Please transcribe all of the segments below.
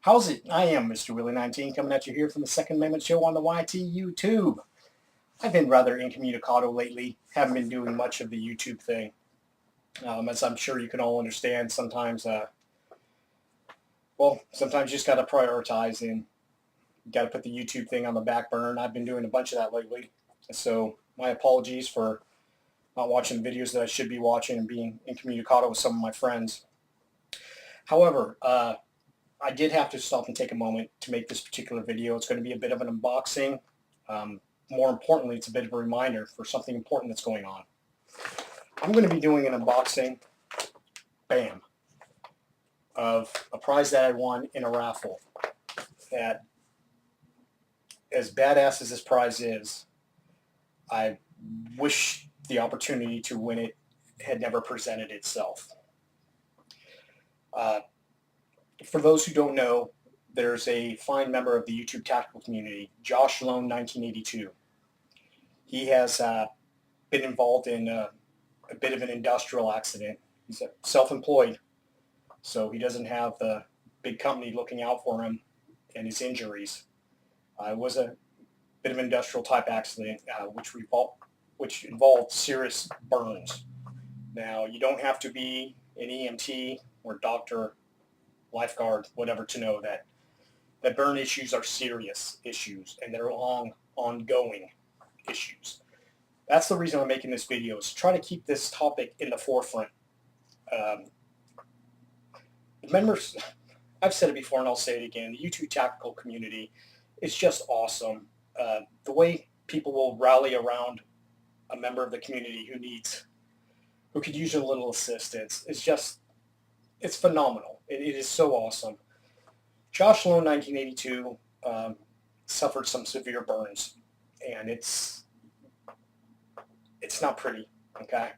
How's it? I am Mr. Willie19 coming at you here from the Second Amendment Show on the YT YouTube. I've been rather incommunicado lately. Haven't been doing much of the YouTube thing. As I'm sure you can all understand, sometimes, sometimes you just got to prioritize and you got to put the YouTube thing on the back burner. And I've been doing a bunch of that lately. So my apologies for not watching the videos that I should be watching and being incommunicado with some of my friends. However, I did have to stop and take a moment to make this particular video. It's going to be a bit of an unboxing. More importantly, it's a bit of a reminder for something important that's going on. I'm going to be doing an unboxing, bam, of a prize that I won in a raffle. That, as badass as this prize is, I wish the opportunity to win it had never presented itself. For those who don't know, there's a fine member of the YouTube tactical community, Joshlone1982. He has been involved in a bit of an industrial accident. He's self-employed, so he doesn't have the big company looking out for him and his injuries. It was a bit of an industrial type accident which involved serious burns. Now, you don't have to be an EMT or doctor, lifeguard, whatever, to know that burn issues are serious issues and they're ongoing issues. That's the reason I'm making this video, is to try to keep this topic in the forefront. Members, I've said it before and I'll say it again, the YouTube tactical community is just awesome. The way people will rally around a member of the community who could use a little assistance is just, it's phenomenal. It is so awesome. Joshlone1982 suffered some severe burns, and it's not pretty, okay?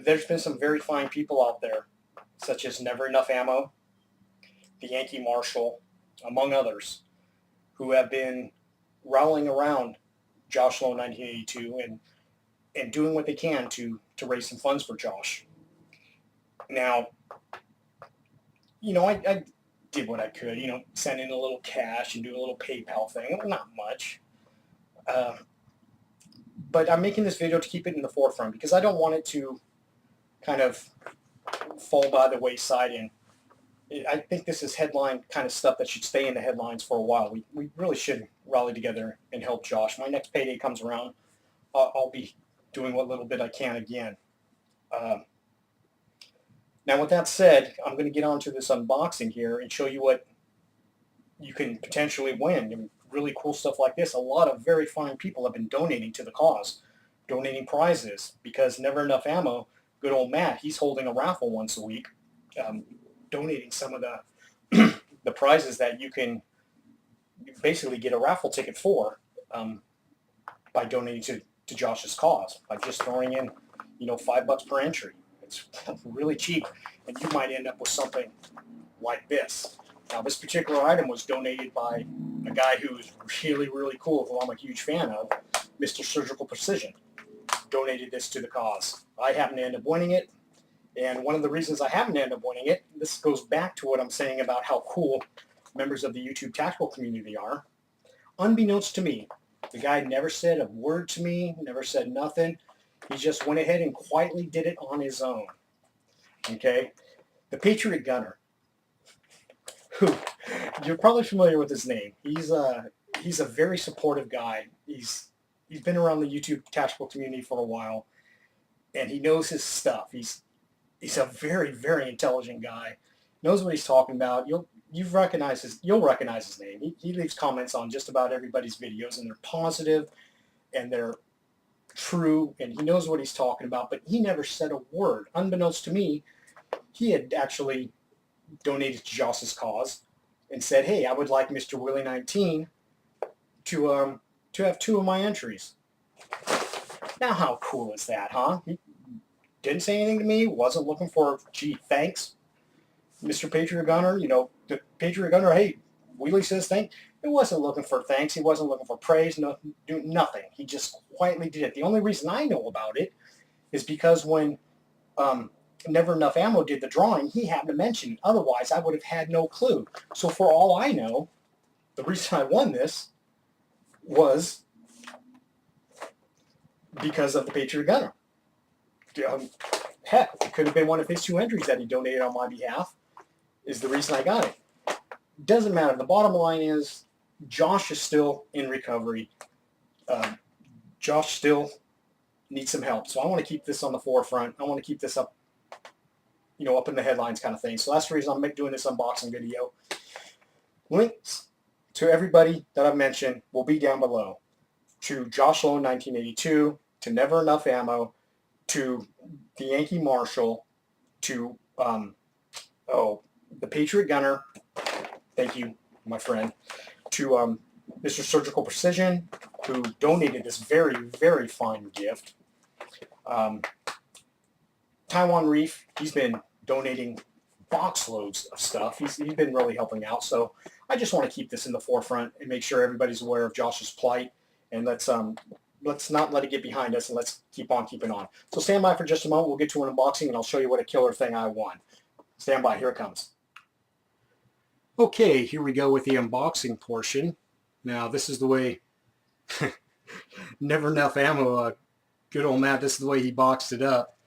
There's been some very fine people out there, such as Never Enough Ammo, the Yankee Marshal, among others, who have been rallying around Joshlone1982 and doing what they can to raise some funds for Josh. Now, I did what I could, send in a little cash and do a little PayPal thing. Not much. But I'm making this video to keep it in the forefront because I don't want it to kind of fall by the wayside. And I think this is headline kind of stuff that should stay in the headlines for a while. We really should rally together and help Josh. My next payday comes around, I'll be doing what little bit I can again. Now, with that said, I'm going to get on to this unboxing here and show you what you can potentially win. And really cool stuff like this. A lot of very fine people have been donating to the cause, donating prizes, because Never Enough Ammo, good old Matt, he's holding a raffle once a week, donating some of the prizes that you can basically get a raffle ticket for by donating to Josh's cause, by just throwing in, $5 per entry. It's really cheap, and you might end up with something like this. Now, this particular item was donated by a guy who's really, really cool, who I'm a huge fan of, Mr. Surgical Precision. Donated this to the cause. I happen to end up winning it, and one of the reasons I happen to end up winning it, this goes back to what I'm saying about how cool members of the YouTube tactical community are. Unbeknownst to me, the guy never said a word to me, never said nothing. He just went ahead and quietly did it on his own. Okay? The Patriot Gunner, who you're probably familiar with his name. He's a very supportive guy. He's been around the YouTube tactical community for a while, and he knows his stuff. He's a very, very intelligent guy. Knows what he's talking about. You'll recognize his name. He leaves comments on just about everybody's videos, and they're positive and they're true, and he knows what he's talking about, but he never said a word. Unbeknownst to me, he had actually donated to Josh's cause and said, hey, I would like Mr. Willie19 to have 2 of my entries. Now, how cool is that, huh? He didn't say anything to me, wasn't looking for, gee, thanks, Mr. Patriot Gunner. The Patriot Gunner, hey, Wheelie says thank. He wasn't looking for thanks. He wasn't looking for praise. No, nothing. He just quietly did it. The only reason I know about it is because when Never Enough Ammo did the drawing, he happened to mention it. Otherwise, I would have had no clue. So for all I know, the reason I won this was because of the Patriot Gunner. Heck, it could have been one of his 2 entries that he donated on my behalf, is the reason I got it. Doesn't matter. The bottom line is Josh is still in recovery. Josh still needs some help. So I want to keep this on the forefront. I want to keep this up, up in the headlines kind of thing. So that's the reason I'm doing this unboxing video. Links to everybody that I've mentioned will be down below. To Joshlone1982, to Never Enough Ammo, to the Yankee Marshal, to the Patriot Gunner. Thank you, my friend. To Mr. Surgical Precision, who donated this very, very fine gift. Taiwan Reef, he's been donating box loads of stuff. He's been really helping out. So I just want to keep this in the forefront and make sure everybody's aware of Josh's plight. And let's not let it get behind us, and let's keep on keeping on. So stand by for just a moment. We'll get to an unboxing, and I'll show you what a killer thing I won. Stand by. Here it comes. Okay, here we go with the unboxing portion. Now, this is the way Never Enough Ammo, good old Matt, this is the way he boxed it up.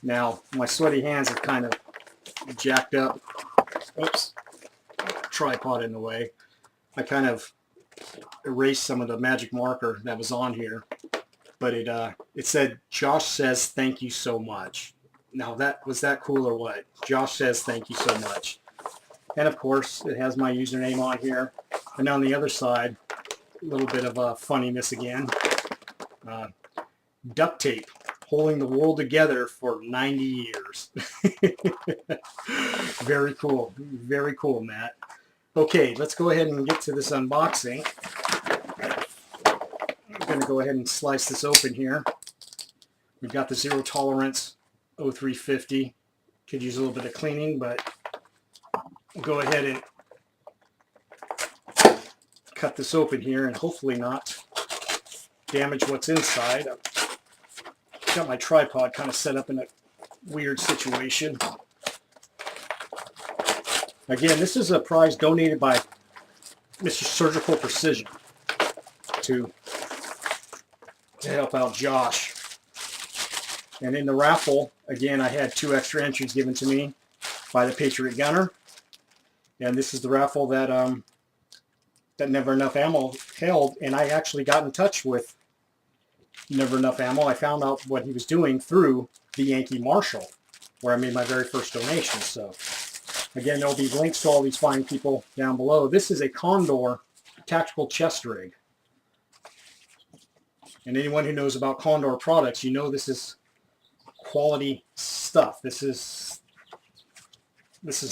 Now, my sweaty hands have kind of jacked up. Oops, tripod in the way. I kind of erased some of the magic marker that was on here, but it said, Josh says thank you so much. Now, was that cool or what? Josh says thank you so much. And of course, it has my username on here. And on the other side, a little bit of funniness again. Duct tape, holding the world together for 90 years. Very cool. Very cool, Matt. Okay, let's go ahead and get to this unboxing. I'm going to go ahead and slice this open here. We've got the Zero Tolerance 0350. Could use a little bit of cleaning, but we'll go ahead and cut this open here and hopefully not damage what's inside. I've got my tripod kind of set up in a weird situation. Again, this is a prize donated by Mr. Surgical Precision to help out Josh. And in the raffle, again, I had 2 extra entries given to me by the Patriot Gunner. And this is the raffle that that Never Enough Ammo held, and I actually got in touch with Never Enough Ammo. I found out what he was doing through the Yankee Marshal, where I made my very first donation. So again, there'll be links to all these fine people down below. This is a Condor tactical chest rig. And anyone who knows about Condor products, you know this is quality stuff. This is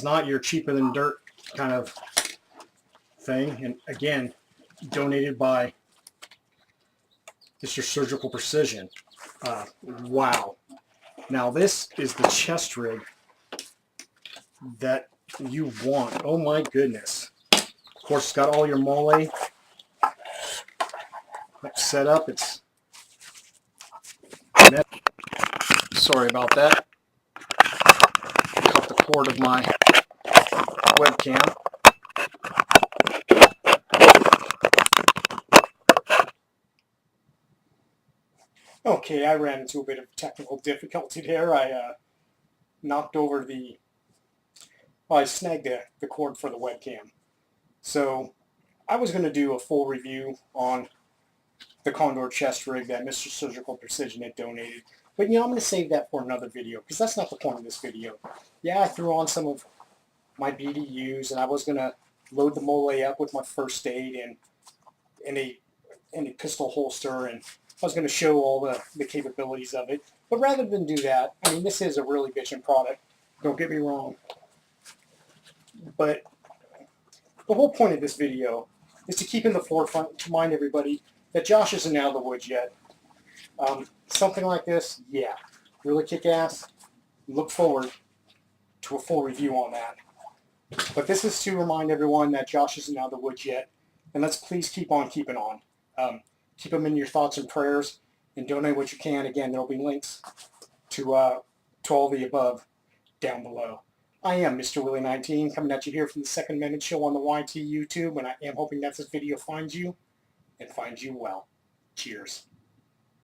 not your cheaper than dirt kind of thing. And again, donated by Mr. Surgical Precision. Wow. Now this is the chest rig that you want. Oh my goodness. Of course, it's got all your mole set up. It's sorry about that. Cut the cord of my webcam. Okay, I ran into a bit of technical difficulty there. I knocked over I snagged the cord for the webcam. So I was going to do a full review on the Condor chest rig that Mr. Surgical Precision had donated. But I'm going to save that for another video, because that's not the point of this video. Yeah, I threw on some of my BDUs, and I was going to load the mole up with my first aid and a pistol holster, and I was going to show all the capabilities of it. But rather than do that, I mean, this is a really bitchin' product. Don't get me wrong. But the whole point of this video is to keep in the forefront, to remind everybody that Josh isn't out of the woods yet. Something like this, yeah, really kick ass. Look forward to a full review on that. But this is to remind everyone that Josh isn't out of the woods yet. And let's please keep on keeping on. Keep them in your thoughts and prayers, and donate what you can. Again, there will be links to all the above down below. I am Mr. Willie19 coming at you here from the Second Amendment Show on the YT YouTube, and I am hoping that this video finds you and finds you well. Cheers.